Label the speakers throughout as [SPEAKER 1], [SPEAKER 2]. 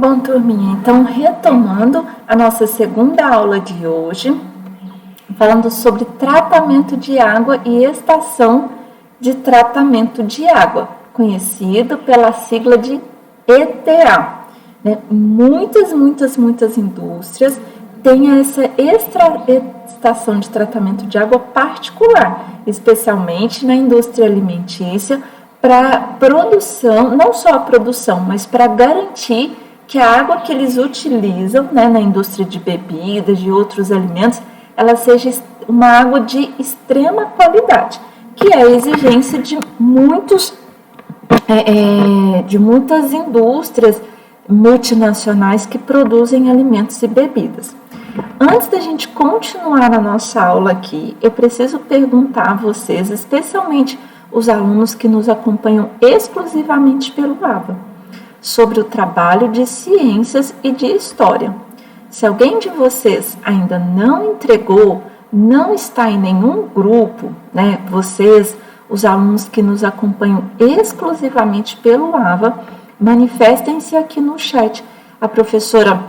[SPEAKER 1] Bom, turminha, então retomando a nossa segunda aula de hoje, falando sobre tratamento de água e estação de tratamento de água, conhecido pela sigla de ETA. Muitas indústrias têm essa estação de tratamento de água particular, especialmente na indústria alimentícia, para produção, não só a produção, mas para garantir que a água que eles utilizam, na indústria de bebidas, de outros alimentos, ela seja uma água de extrema qualidade, que é a exigência de muitas indústrias multinacionais que produzem alimentos e bebidas. Antes da gente continuar a nossa aula aqui, eu preciso perguntar a vocês, especialmente os alunos que nos acompanham exclusivamente pelo AVA, sobre o trabalho de ciências e de história. Se alguém de vocês ainda não entregou, não está em nenhum grupo, vocês, os alunos que nos acompanham exclusivamente pelo AVA, manifestem-se aqui no chat. A professora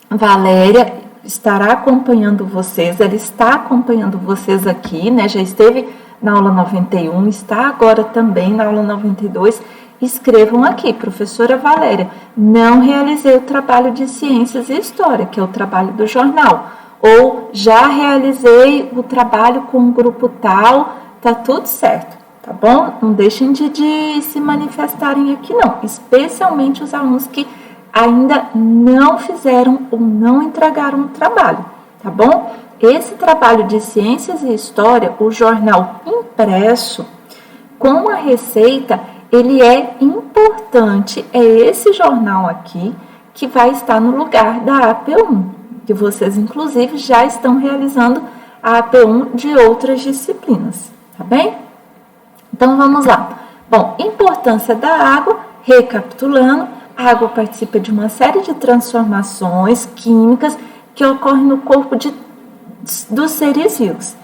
[SPEAKER 1] Valéria estará acompanhando vocês, ela está acompanhando vocês aqui, já esteve na aula 91, está agora também na aula 92. Escrevam aqui, professora Valéria, não realizei o trabalho de ciências e história, que é o trabalho do jornal, ou já realizei o trabalho com o grupo tal, tá tudo certo, tá bom? Não deixem de se manifestarem aqui não, especialmente os alunos que ainda não fizeram ou não entregaram o trabalho, tá bom? Esse trabalho de ciências e história, o jornal impresso, com a receita, ele é importante, é esse jornal aqui que vai estar no lugar da AP1, que vocês inclusive já estão realizando a AP1 de outras disciplinas, tá bem? Então vamos lá. Bom, importância da água, recapitulando, a água participa de uma série de transformações químicas que ocorrem no corpo dos seres vivos.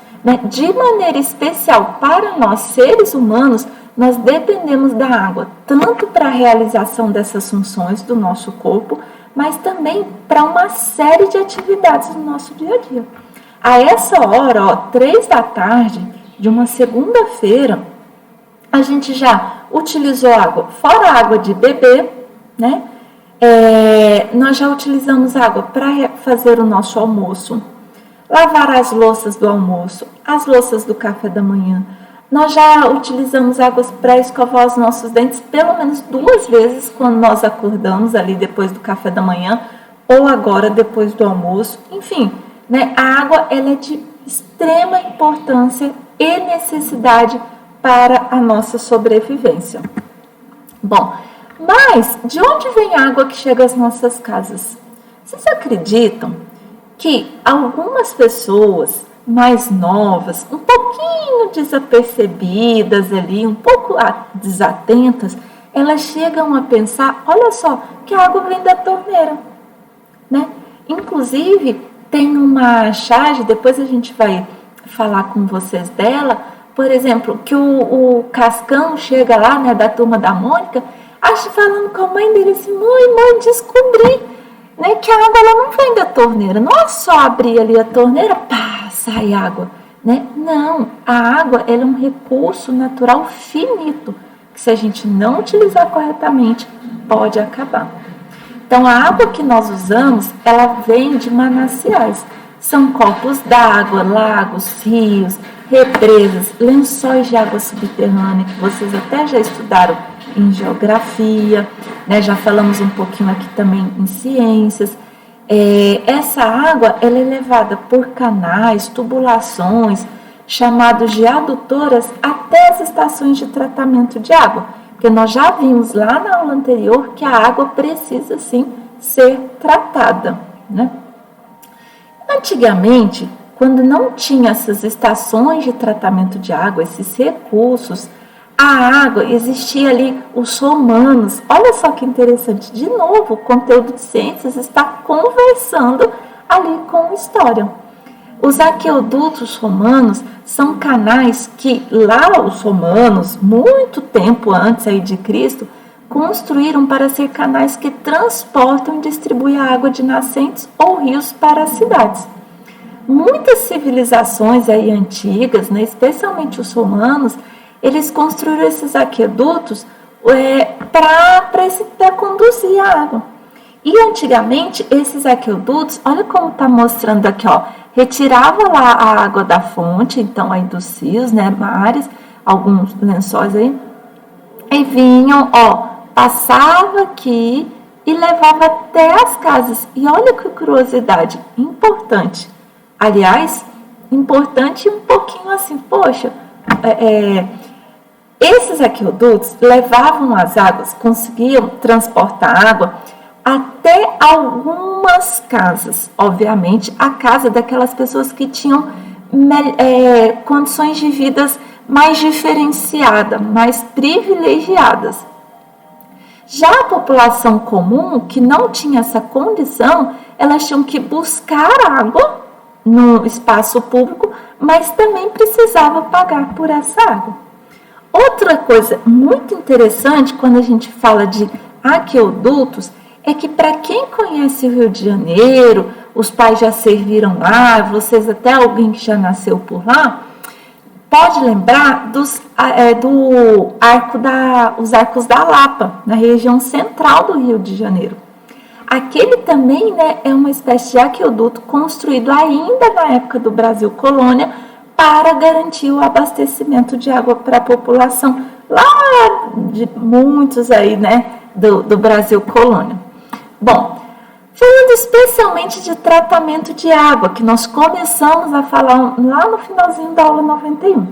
[SPEAKER 1] De maneira especial para nós seres humanos, nós dependemos da água, tanto para a realização dessas funções do nosso corpo, mas também para uma série de atividades no nosso dia a dia. A essa hora, 3 da tarde, de uma segunda-feira, a gente já utilizou água, fora a água de beber, nós já utilizamos água para fazer o nosso almoço, lavar as louças do almoço, as louças do café da manhã. Nós já utilizamos águas para escovar os nossos dentes pelo menos 2 vezes quando nós acordamos ali depois do café da manhã ou agora depois do almoço. Enfim, a água ela é de extrema importância e necessidade para a nossa sobrevivência. Bom, mas de onde vem a água que chega às nossas casas? Vocês acreditam que algumas pessoas mais novas, um pouquinho desapercebidas ali, um pouco desatentas, elas chegam a pensar, olha só, que a água vem da torneira, Inclusive, tem uma charge, depois a gente vai falar com vocês dela, por exemplo, que o Cascão chega lá, da turma da Mônica, falando com a mãe dele assim, mãe, descobri, que a água ela não vem da torneira, não é só abrir ali a torneira, pá, sai água, Não, a água ela é um recurso natural finito, que se a gente não utilizar corretamente, pode acabar. Então, a água que nós usamos, ela vem de mananciais, são corpos d'água, lagos, rios, represas, lençóis de água subterrânea, que vocês até já estudaram em geografia, já falamos um pouquinho aqui também em ciências. Essa água ela é levada por canais, tubulações, chamados de adutoras, até as estações de tratamento de água, porque nós já vimos lá na aula anterior que a água precisa sim ser tratada. Antigamente, quando não tinha essas estações de tratamento de água, esses recursos, a água, existia ali os romanos. Olha só que interessante, de novo, o conteúdo de ciências está conversando ali com história. Os aquedutos romanos são canais que lá os romanos, muito tempo antes aí de Cristo, construíram para ser canais que transportam e distribuem a água de nascentes ou rios para as cidades. Muitas civilizações aí antigas, né, especialmente os romanos, eles construíram esses aquedutos para conduzir a água. E antigamente, esses aquedutos, olha como está mostrando aqui, ó, retirava lá a água da fonte, então aí dos rios, né, mares, alguns lençóis aí, e vinham, ó, passava aqui e levava até as casas. E olha que curiosidade, importante. Aliás, importante um pouquinho assim, poxa, esses aquedutos levavam as águas, conseguiam transportar água até algumas casas. Obviamente, a casa daquelas pessoas que tinham condições de vidas mais diferenciadas, mais privilegiadas. Já a população comum, que não tinha essa condição, elas tinham que buscar água no espaço público, mas também precisava pagar por essa água. Outra coisa muito interessante quando a gente fala de aquedutos é que, para quem conhece o Rio de Janeiro, os pais já serviram lá, vocês até alguém que já nasceu por lá, pode lembrar os arcos da Lapa, na região central do Rio de Janeiro. Aquele também, né, é uma espécie de aqueduto construído ainda na época do Brasil colônia para garantir o abastecimento de água para a população lá de muitos aí, né, do Brasil colônia. Bom, falando especialmente de tratamento de água, que nós começamos a falar lá no finalzinho da aula 91.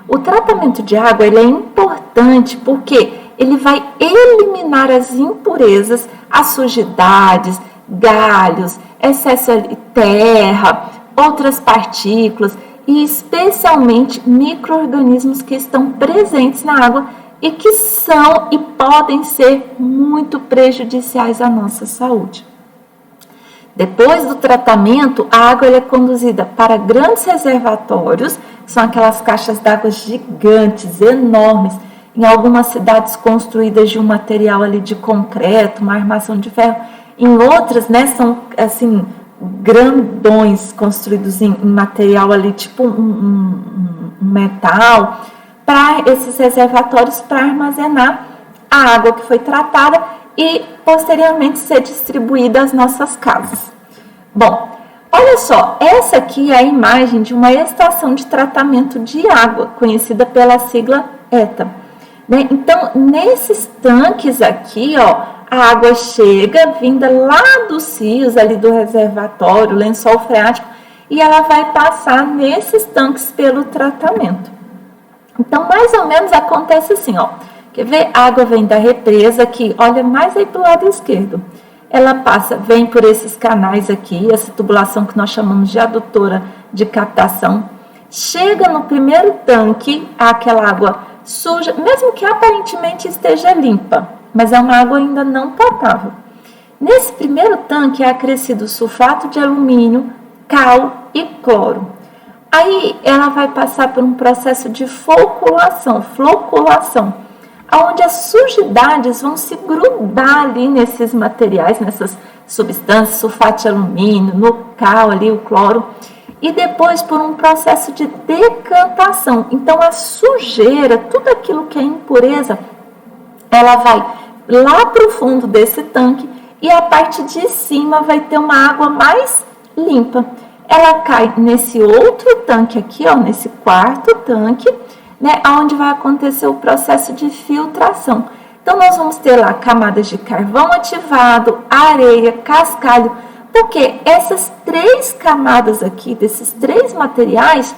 [SPEAKER 1] O tratamento de água ele é importante porque ele vai eliminar as impurezas, as sujidades, galhos, excesso de terra, outras partículas e especialmente micro-organismos que estão presentes na água e que são e podem ser muito prejudiciais à nossa saúde. Depois do tratamento, a água é conduzida para grandes reservatórios, que são aquelas caixas d'água gigantes, enormes, em algumas cidades construídas de um material ali de concreto, uma armação de ferro. Em outras, né, são assim grandões construídos em material ali tipo um metal, para esses reservatórios para armazenar a água que foi tratada e posteriormente ser distribuída às nossas casas. Bom, olha só, essa aqui é a imagem de uma estação de tratamento de água, conhecida pela sigla ETA. Né? Então, nesses tanques aqui, ó, a água chega, vinda lá dos rios, ali do reservatório, lençol freático, e ela vai passar nesses tanques pelo tratamento. Então, mais ou menos acontece assim, ó. Quer ver? A água vem da represa aqui, olha mais aí para o lado esquerdo. Ela passa, vem por esses canais aqui, essa tubulação que nós chamamos de adutora de captação. Chega no primeiro tanque, aquela água suja, mesmo que aparentemente esteja limpa, mas é uma água ainda não potável. Nesse primeiro tanque é acrescido sulfato de alumínio, cal e cloro. Aí ela vai passar por um processo de floculação, onde as sujidades vão se grudar ali nesses materiais, nessas substâncias, sulfato de alumínio, no cal ali, o cloro, e depois por um processo de decantação. Então a sujeira, tudo aquilo que é impureza, ela vai lá para o fundo desse tanque e a parte de cima vai ter uma água mais limpa. Ela cai nesse outro tanque aqui, ó, nesse quarto tanque, né, onde vai acontecer o processo de filtração. Então, nós vamos ter lá camadas de carvão ativado, areia, cascalho, porque essas três camadas aqui, desses três materiais,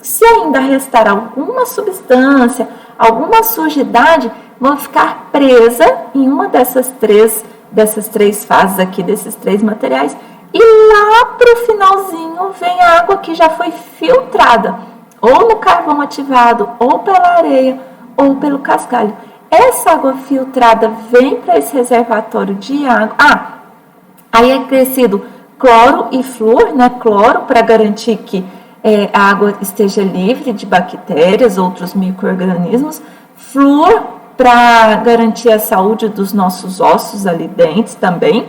[SPEAKER 1] se ainda restar alguma substância, alguma sujidade, vão ficar presa em uma dessas três fases aqui, desses três materiais, e lá para o finalzinho vem a água que já foi filtrada, ou no carvão ativado, ou pela areia, ou pelo cascalho. Essa água filtrada vem para esse reservatório de água. Aí é crescido cloro e flúor, né? Cloro para garantir que a água esteja livre de bactérias, outros micro-organismos. Flúor para garantir a saúde dos nossos ossos ali dentro também.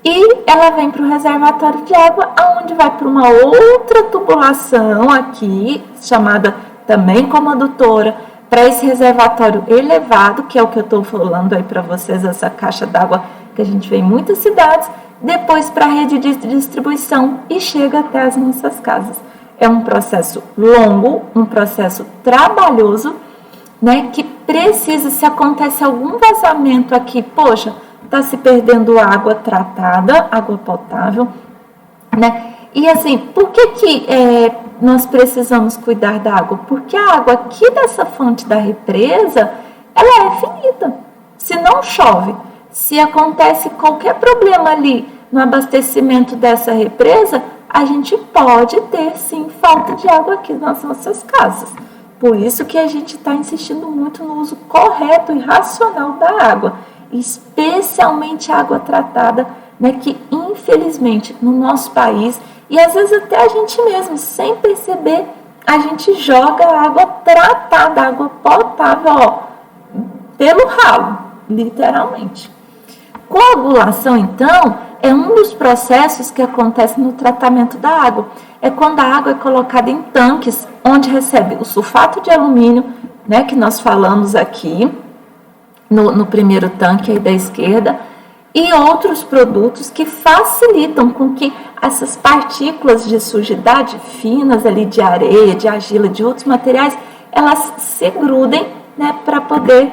[SPEAKER 1] E ela vem para o reservatório de água, aonde vai para uma outra tubulação aqui, chamada também como adutora, para esse reservatório elevado, que é o que eu estou falando aí para vocês, essa caixa d'água que a gente vê em muitas cidades, depois para a rede de distribuição e chega até as nossas casas. É um processo longo, um processo trabalhoso, né, que precisa, se acontece algum vazamento aqui, poxa, está se perdendo água tratada, água potável, né? E assim, por que nós precisamos cuidar da água? Porque a água aqui dessa fonte da represa, ela é finita. Se não chove, se acontece qualquer problema ali no abastecimento dessa represa, a gente pode ter sim falta de água aqui nas nossas casas. Por isso que a gente está insistindo muito no uso correto e racional da água, especialmente água tratada, né, que infelizmente no nosso país, e às vezes até a gente mesmo, sem perceber, a gente joga água tratada, água potável, ó, pelo ralo, literalmente. Coagulação, então, é um dos processos que acontece no tratamento da água. É quando a água é colocada em tanques, onde recebe o sulfato de alumínio, né, que nós falamos aqui, no primeiro tanque aí da esquerda, e outros produtos que facilitam com que essas partículas de sujidade finas ali de areia, de argila, de outros materiais, elas se grudem, né, para poder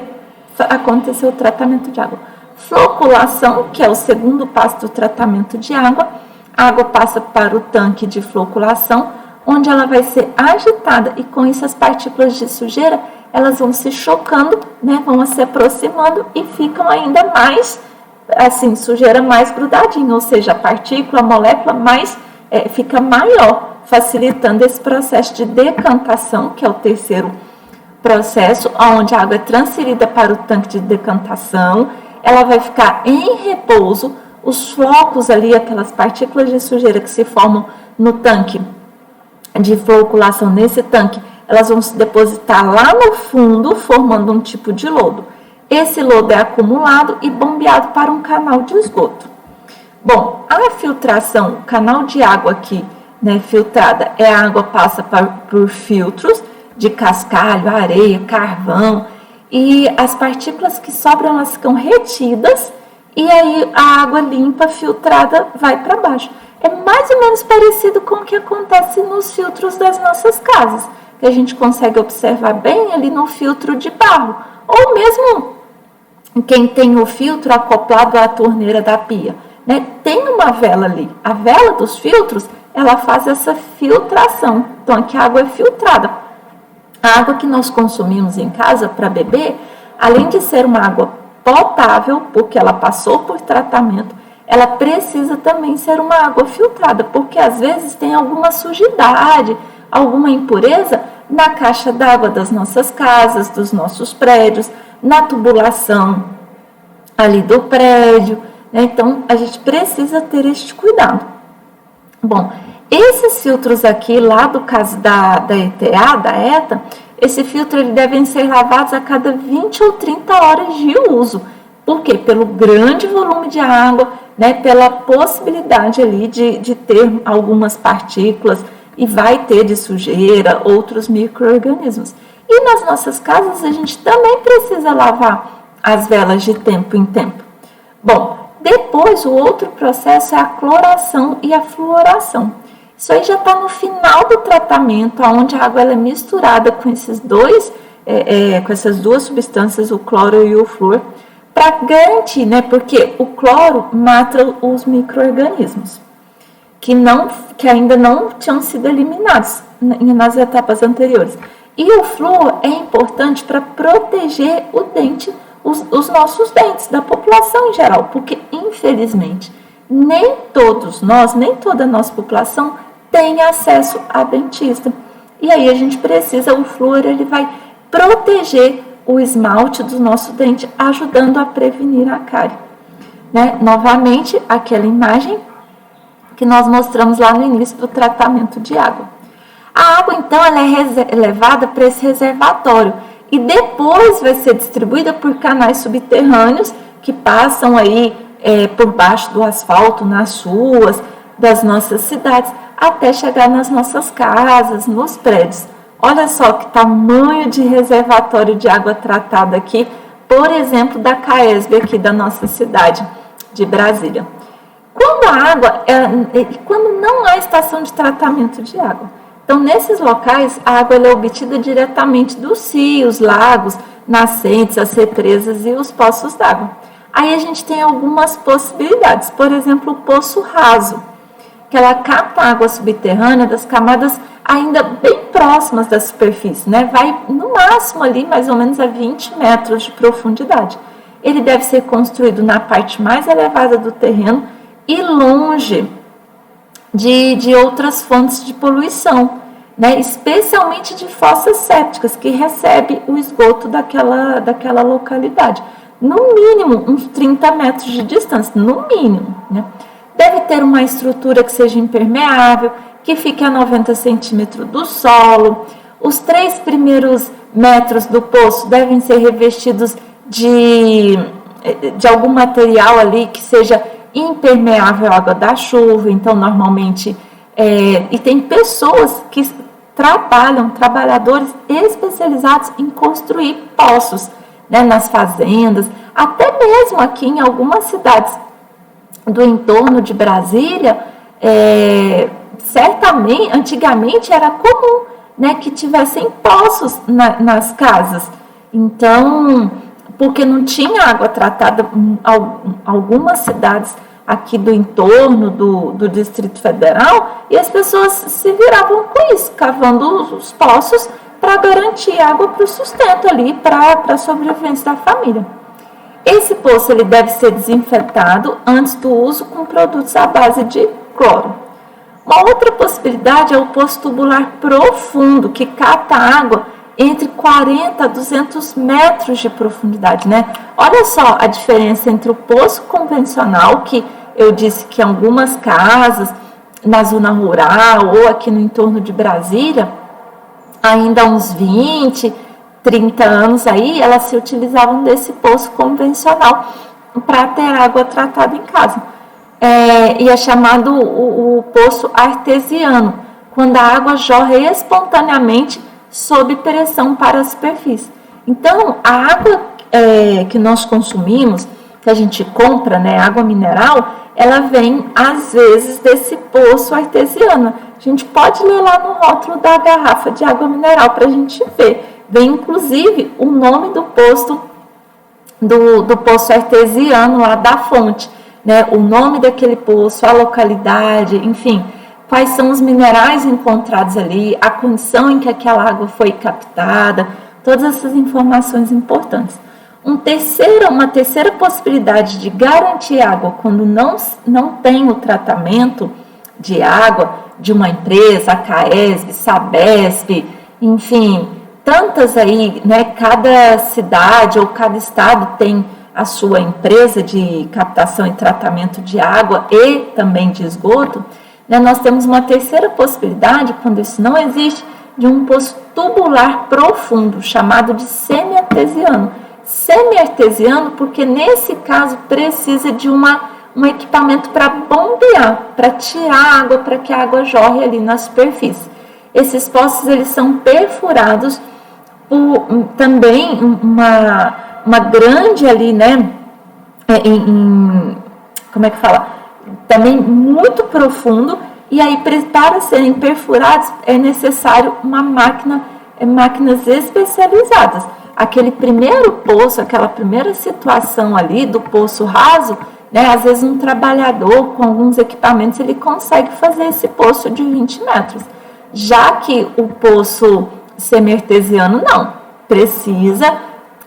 [SPEAKER 1] acontecer o tratamento de água. Floculação, que é o segundo passo do tratamento de água, a água passa para o tanque de floculação, onde ela vai ser agitada e com isso as partículas de sujeira elas vão se chocando, né, vão se aproximando e ficam ainda mais, assim, sujeira mais grudadinha, ou seja, a partícula, a molécula mais, fica maior, facilitando esse processo de decantação, que é o terceiro processo, onde a água é transferida para o tanque de decantação, ela vai ficar em repouso, os flocos ali, aquelas partículas de sujeira que se formam no tanque de floculação, nesse tanque, elas vão se depositar lá no fundo, formando um tipo de lodo. Esse lodo é acumulado e bombeado para um canal de esgoto. Bom, a filtração, o canal de água aqui, né, filtrada, a água passa por filtros de cascalho, areia, carvão, e as partículas que sobram, elas ficam retidas, e aí a água limpa, filtrada, vai para baixo. É mais ou menos parecido com o que acontece nos filtros das nossas casas, que a gente consegue observar bem ali no filtro de barro, ou mesmo quem tem o filtro acoplado à torneira da pia, né? Tem uma vela ali, a vela dos filtros, ela faz essa filtração, então aqui a água é filtrada. A água que nós consumimos em casa para beber, além de ser uma água potável, porque ela passou por tratamento, ela precisa também ser uma água filtrada, porque às vezes tem alguma sujidade, alguma impureza na caixa d'água das nossas casas, dos nossos prédios, na tubulação ali do prédio, né? Então a gente precisa ter este cuidado. Bom, esses filtros aqui, lá do caso da ETA, da ETA, esse filtro eles devem ser lavados a cada 20 ou 30 horas de uso. Por quê? Pelo grande volume de água, né, pela possibilidade ali de ter algumas partículas, e vai ter de sujeira, outros micro-organismos. E nas nossas casas a gente também precisa lavar as velas de tempo em tempo. Bom, depois o outro processo é a cloração e a fluoração. Isso aí já está no final do tratamento, onde a água ela é misturada com esses dois, com essas duas substâncias, o cloro e o flúor, para garantir, né? Porque o cloro mata os micro-organismos que ainda não tinham sido eliminados nas etapas anteriores. E o flúor é importante para proteger o dente, os nossos dentes, da população em geral, porque infelizmente nem todos nós, nem toda a nossa população tem acesso a dentista. E aí a gente precisa, o flúor ele vai proteger o esmalte do nosso dente, ajudando a prevenir a cárie. Né? Novamente, aquela imagem que nós mostramos lá no início do tratamento de água. A água, então, ela é levada para esse reservatório e depois vai ser distribuída por canais subterrâneos que passam aí por baixo do asfalto, nas ruas das nossas cidades, até chegar nas nossas casas, nos prédios. Olha só que tamanho de reservatório de água tratada aqui, por exemplo, da CAESB aqui da nossa cidade de Brasília. Quando não há estação de tratamento de água. Então, nesses locais, a água é obtida diretamente dos rios, lagos, nascentes, as represas e os poços d'água. Aí a gente tem algumas possibilidades. Por exemplo, o poço raso, que ela capta água subterrânea das camadas ainda bem próximas da superfície, né? Vai no máximo ali mais ou menos a 20 metros de profundidade. Ele deve ser construído na parte mais elevada do terreno e longe de outras fontes de poluição, né? Especialmente de fossas sépticas, que recebe o esgoto daquela localidade. No mínimo, uns 30 metros de distância, no mínimo, né? Deve ter uma estrutura que seja impermeável, que fique a 90 centímetros do solo. Os 3 primeiros metros do poço devem ser revestidos de algum material ali que seja impermeável à água da chuva. Então, normalmente, e tem pessoas que trabalhadores especializados em construir poços, né, nas fazendas, até mesmo aqui em algumas cidades do entorno de Brasília, certamente, antigamente era comum, né, que tivessem poços nas casas. Então, porque não tinha água tratada, algumas cidades aqui do entorno do Distrito Federal, e as pessoas se viravam com isso, cavando os poços para garantir água para o sustento ali, para a sobrevivência da família. Esse poço ele deve ser desinfetado antes do uso com produtos à base de cloro. Uma outra possibilidade é o poço tubular profundo, que capta água entre 40 a 200 metros de profundidade, né? Olha só a diferença entre o poço convencional, que eu disse que em algumas casas, na zona rural ou aqui no entorno de Brasília, ainda há uns 20, 30 anos aí, elas se utilizavam desse poço convencional para ter água tratada em casa. E é chamado o poço artesiano, quando a água jorra espontaneamente sob pressão para a superfície. Então, a água que nós consumimos, que a gente compra, né, água mineral, ela vem, às vezes, desse poço artesiano. A gente pode ler lá no rótulo da garrafa de água mineral para a gente ver. Vem, inclusive, o nome do poço artesiano lá da fonte, né? O nome daquele poço, a localidade, enfim, quais são os minerais encontrados ali, a condição em que aquela água foi captada, todas essas informações importantes. Uma terceira possibilidade de garantir água quando não tem o tratamento de água de uma empresa, a CAESB, Sabesp, enfim, tantas aí, né? Cada cidade ou cada estado tem a sua empresa de captação e tratamento de água e também de esgoto, né? Nós temos uma terceira possibilidade, quando isso não existe, de um poço tubular profundo, chamado de semi-artesiano. Semi-artesiano porque, nesse caso, precisa de um equipamento para bombear, para tirar água, para que a água jorre ali na superfície. Esses poços, eles são perfurados por também uma grande ali, né, como é que fala? Também muito profundo, e aí para serem perfurados é necessário máquinas especializadas. Aquele primeiro poço, aquela primeira situação ali do poço raso, né, às vezes um trabalhador com alguns equipamentos ele consegue fazer esse poço de 20 metros. Já que o poço semi-artesiano não, precisa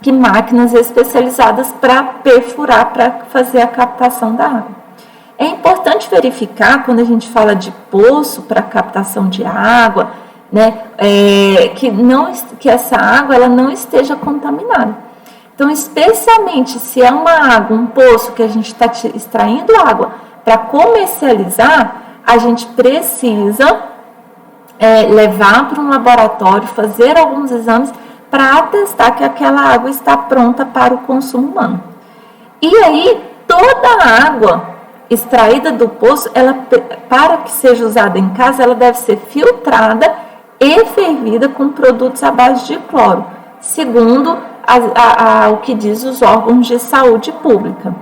[SPEAKER 1] que máquinas especializadas para perfurar, para fazer a captação da água. É importante verificar, quando a gente fala de poço para captação de água, né, que essa água ela não esteja contaminada. Então, especialmente se é uma água, um poço que a gente está extraindo água para comercializar, a gente precisa levar para um laboratório, fazer alguns exames para atestar que aquela água está pronta para o consumo humano. E aí, toda a água extraída do poço, para que seja usada em casa, ela deve ser filtrada e fervida com produtos à base de cloro, segundo o que diz os órgãos de saúde pública.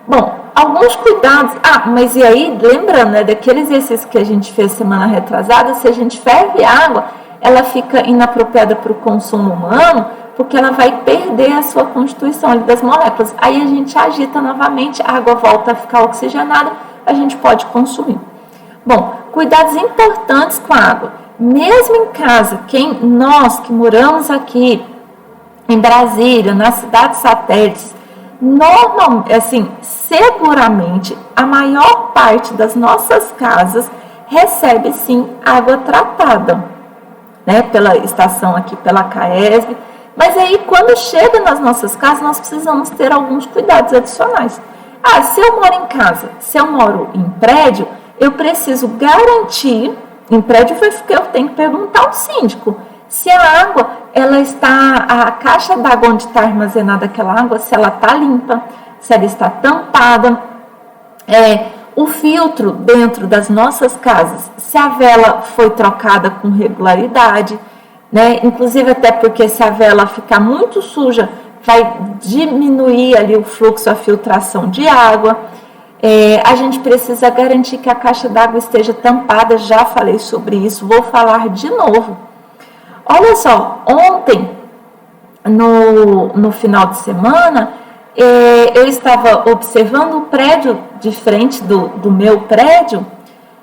[SPEAKER 1] Bom, alguns cuidados. Mas e aí, lembrando, né, daquele exercício que a gente fez semana retrasada, se a gente ferve água, ela fica inapropriada para o consumo humano, porque ela vai perder a sua constituição ali das moléculas. Aí a gente agita novamente, a água volta a ficar oxigenada, a gente pode consumir. Bom, cuidados importantes com a água. Mesmo em casa, nós que moramos aqui em Brasília, nas cidades satélites, seguramente, a maior parte das nossas casas recebe sim água tratada, né, pela estação aqui, pela CAESB. Mas aí, quando chega nas nossas casas, nós precisamos ter alguns cuidados adicionais. Se eu moro em casa, se eu moro em prédio, eu preciso garantir, em prédio foi que eu tenho que perguntar ao síndico, se a água, a caixa d'água onde está armazenada aquela água, se ela está limpa, se ela está tampada, o filtro dentro das nossas casas, se a vela foi trocada com regularidade, né? Inclusive até porque se a vela ficar muito suja, vai diminuir ali o fluxo, a filtração de água. A gente precisa garantir que a caixa d'água esteja tampada, já falei sobre isso, vou falar de novo. Olha só, ontem, no final de semana, eu estava observando o prédio de frente do meu prédio.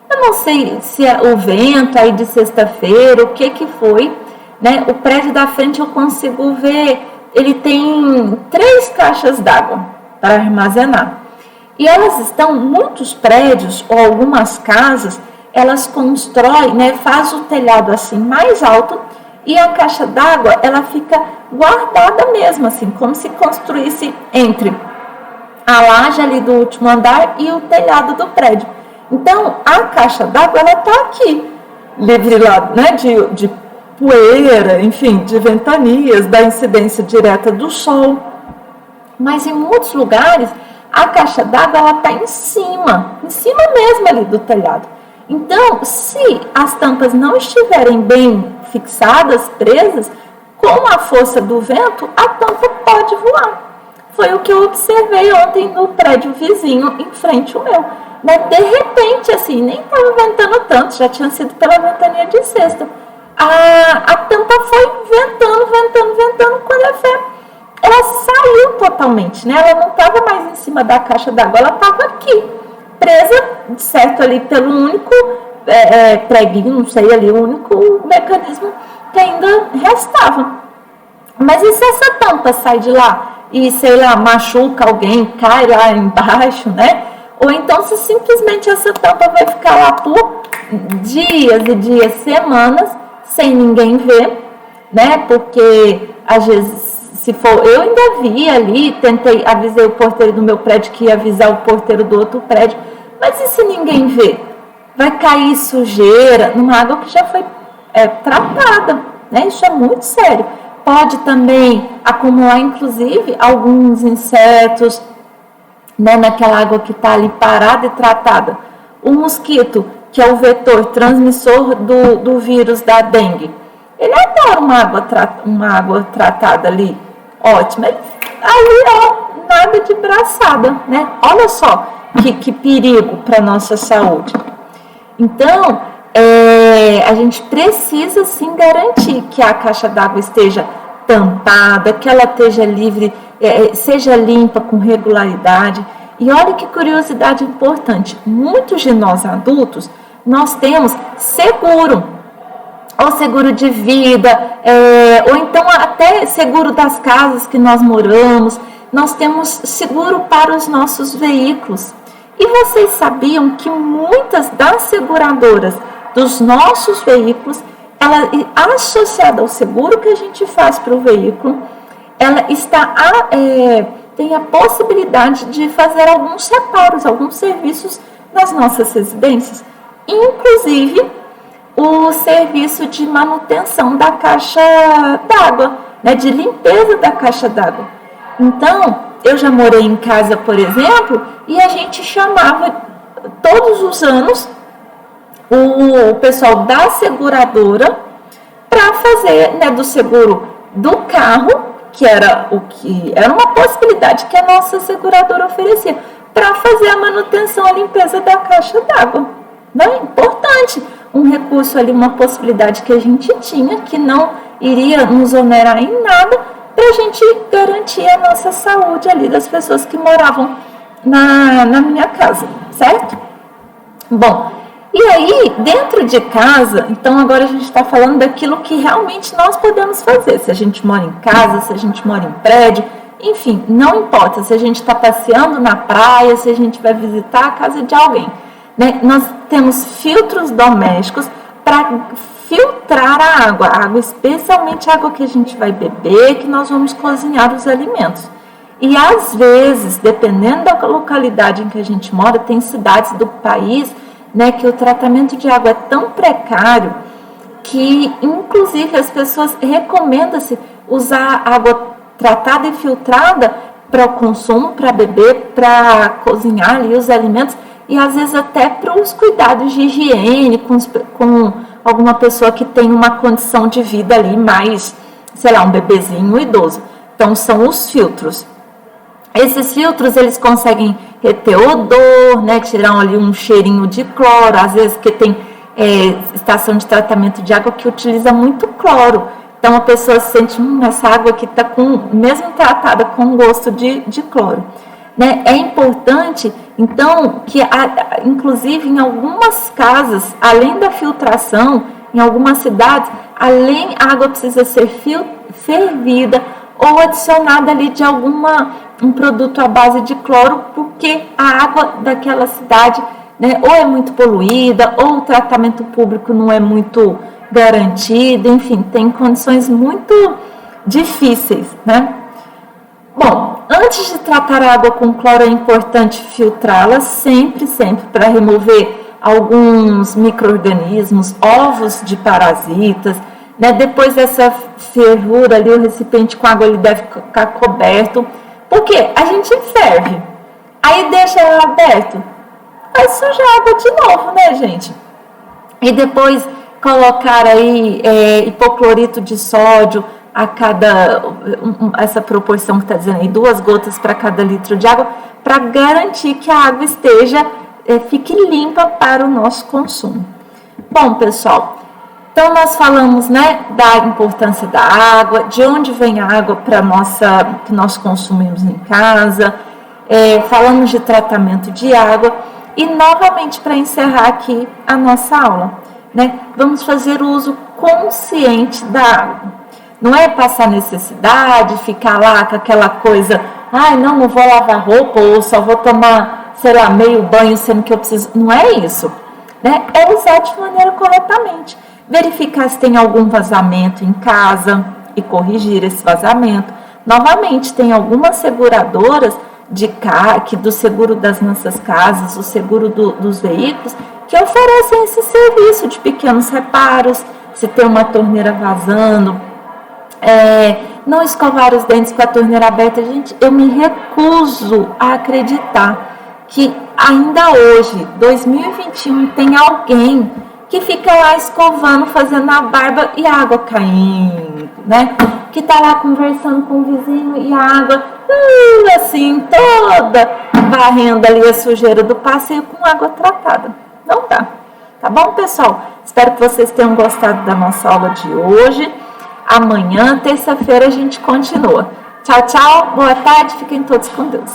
[SPEAKER 1] Eu não sei se é o vento aí de sexta-feira, o que foi, né? O prédio da frente eu consigo ver, ele tem 3 caixas d'água para armazenar. E muitos prédios ou algumas casas, elas constroem, né, faz o telhado assim mais alto e a caixa d'água, ela fica guardada mesmo, assim, como se construísse entre a laje ali do último andar e o telhado do prédio. Então, a caixa d'água, ela está aqui, livre lá, né, de poeira, enfim, de ventanias, da incidência direta do sol. Mas em muitos lugares, a caixa d'água, ela está em cima mesmo ali do telhado. Então, se as tampas não estiverem bem fixadas, presas, com a força do vento, a tampa pode voar. Foi o que eu observei ontem no prédio vizinho, em frente ao meu. Mas, de repente, assim, nem estava ventando tanto, já tinha sido pela ventania de sexta. A tampa foi ventando, quando ela saiu totalmente, né? Ela não estava mais em cima da caixa d'água, ela estava aqui, presa, certo, ali pelo único preguinho, não sei, ali, o único mecanismo que ainda restava. Mas e se essa tampa sai de lá e, sei lá, machuca alguém, cai lá embaixo, né? Ou então se simplesmente essa tampa vai ficar lá por dias e dias, semanas, sem ninguém ver, né? Porque às vezes, se for, eu ainda vi ali, avisei o porteiro do meu prédio que ia avisar o porteiro do outro prédio, mas e se ninguém vê? Vai cair sujeira numa água que já foi tratada, né? Isso é muito sério. Pode também acumular, inclusive, alguns insetos, né, naquela água que está ali parada e tratada. O mosquito, que é o vetor transmissor do vírus da dengue, ele adora uma água tratada ali, ótima. Ali, nada de braçada, né? Olha só que perigo para a nossa saúde. Então, a gente precisa sim garantir que a caixa d'água esteja tampada, que ela esteja livre, seja limpa com regularidade. E olha que curiosidade importante, muitos de nós adultos, nós temos seguro, ou seguro de vida, ou então até seguro das casas que nós moramos, nós temos seguro para os nossos veículos. E vocês sabiam que muitas das seguradoras dos nossos veículos, ela associada ao seguro que a gente faz para o veículo, ela tem a possibilidade de fazer alguns reparos, alguns serviços nas nossas residências. Inclusive, o serviço de manutenção da caixa d'água, né, de limpeza da caixa d'água. Então, eu já morei em casa, por exemplo, e a gente chamava todos os anos o pessoal da seguradora para fazer, né, do seguro do carro, que era uma possibilidade que a nossa seguradora oferecia, para fazer a manutenção, a limpeza da caixa d'água. Não é importante, um recurso ali, uma possibilidade que a gente tinha, que não iria nos onerar em nada, para a gente garantir a nossa saúde ali das pessoas que moravam na minha casa, certo? Bom, e aí, dentro de casa, então agora a gente está falando daquilo que realmente nós podemos fazer. Se a gente mora em casa, se a gente mora em prédio, enfim, não importa. Se a gente está passeando na praia, se a gente vai visitar a casa de alguém, né? Nós temos filtros domésticos para filtrar a água, especialmente a água que a gente vai beber, que nós vamos cozinhar os alimentos. E às vezes, dependendo da localidade em que a gente mora, tem cidades do país, né, que o tratamento de água é tão precário que, inclusive, as pessoas recomendam-se usar água tratada e filtrada para o consumo, para beber, para cozinhar ali os alimentos e, às vezes, até para os cuidados de higiene com alguma pessoa que tem uma condição de vida ali mais, sei lá, um bebezinho, um idoso. Então, são os filtros. Esses filtros, eles conseguem reter odor, né, tirar ali um cheirinho de cloro, às vezes que tem estação de tratamento de água que utiliza muito cloro. Então, a pessoa sente, essa água aqui está mesmo tratada com gosto de cloro. Né? É importante, então, que, inclusive, em algumas casas, além da filtração, em algumas cidades, a água precisa ser fervida ou adicionada ali de um produto à base de cloro, porque a água daquela cidade, né, ou é muito poluída, ou o tratamento público não é muito garantido, enfim, tem condições muito difíceis, né? Bom, antes de tratar a água com cloro é importante filtrá-la sempre, para remover alguns micro-organismos, ovos de parasitas, né? Depois dessa fervura ali, o recipiente com água ele deve ficar coberto, porque a gente ferve, aí deixa ela aberto, vai sujar a água de novo, né, gente? E depois colocar aí hipoclorito de sódio a cada, essa proporção que está dizendo aí, 2 gotas para cada litro de água, para garantir que a água fique limpa para o nosso consumo. Bom, pessoal, então nós falamos, né, da importância da água, de onde vem a água que nós consumimos em casa, falamos de tratamento de água e novamente para encerrar aqui a nossa aula, né, vamos fazer o uso consciente da água. Não é passar necessidade, ficar lá com aquela coisa, não vou lavar roupa ou só vou tomar, sei lá, meio banho sendo que eu preciso. Não é isso, né? É usar de maneira corretamente. Verificar se tem algum vazamento em casa e corrigir esse vazamento. Novamente, tem algumas seguradoras do seguro das nossas casas, o seguro dos veículos, que oferecem esse serviço de pequenos reparos, se tem uma torneira vazando, não escovar os dentes com a torneira aberta. Gente, eu me recuso a acreditar que ainda hoje, 2021, tem alguém que fica lá escovando, fazendo a barba e a água caindo, né? Que tá lá conversando com o vizinho e a água, assim, toda varrendo ali a sujeira do passeio com água tratada. Não dá. Tá bom, pessoal? Espero que vocês tenham gostado da nossa aula de hoje. Amanhã, terça-feira, a gente continua. Tchau, tchau. Boa tarde. Fiquem todos com Deus.